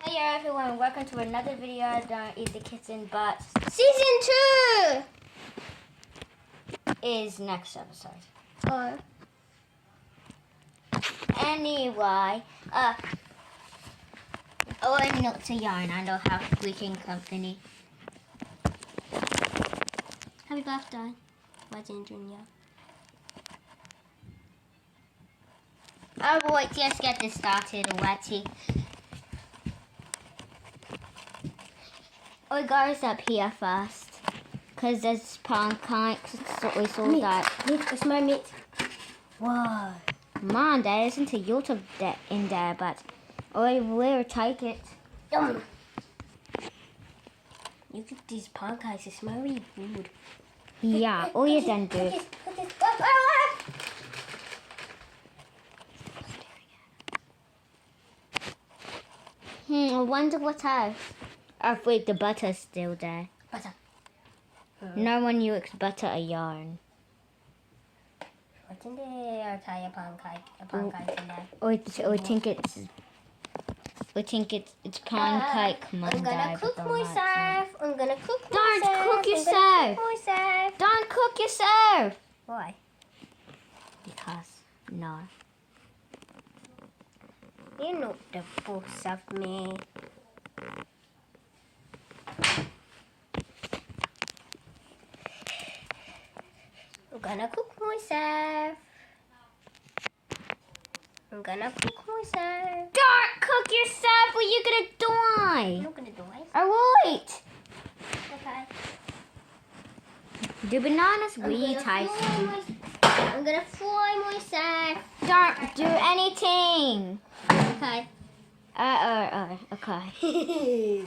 Hey everyone, welcome to another video. Don't Eat the Kitten, but Season 2 is next episode. Oh. Anyway, I'm not to yarn. I don't have freaking company. Happy birthday, Legend Junior. Alright, let's get this started already. We goes up here first, cause there's pancakes. So we saw that. Meat, it's my meat. Whoa, man, there isn't a YouTube in there, but I will take it. Yum. Look at these pancakes. They smell really good. Yeah, all you done do. I wonder what else. Oh wait, the butter's still there. Butter. No one uses butter a yarn. What's in there? I'll try a pancake in there. I think it's pancake Monday. I'm gonna cook myself. I'm gonna cook myself. Don't cook yourself. Don't cook yourself. Why? Because no. You're not the boss of me. I'm gonna cook myself. I'm gonna cook myself. Don't cook yourself or you're gonna I'm die. not gonna do it. Alright. Okay. Do bananas really taste? I'm gonna fry myself. Don't do anything. Okay. Okay.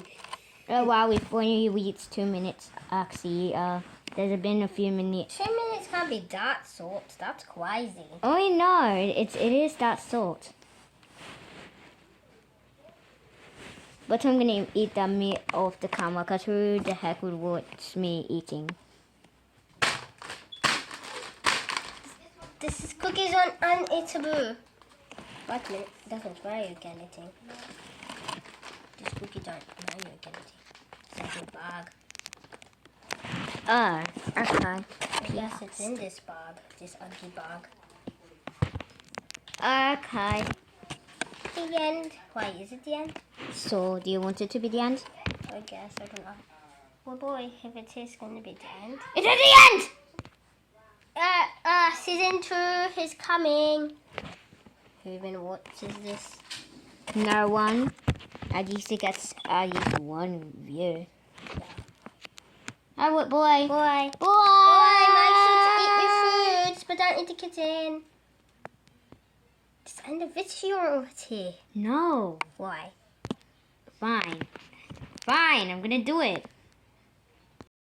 Oh wow, we've only reached 2 minutes. Actually, there's been a few minutes. 2 minutes can't be that short. That's crazy. Oh no, it is that salt. But I'm gonna eat that meat off the camera, cause who the heck would watch me eating? This is cookies on uneatable. Wait a minute, it doesn't smell like anything. These cookies aren't smell like anything. It's in the bag. Oh, okay. Yes, it's in this bag, this ugly bag. Okay. The end. Why is it the end? So, do you want it to be the end? I guess, I don't know. Well boy, if it is gonna be the end. It's at the end! Season 2 is coming. Who even watches this? No one. At least it gets at least one view. Oh, what boy? Boy. Boy! Boy, make sure to eat your foods, but don't eat the kitten. Just end the video already. No. Why? Fine. Fine, I'm gonna do it.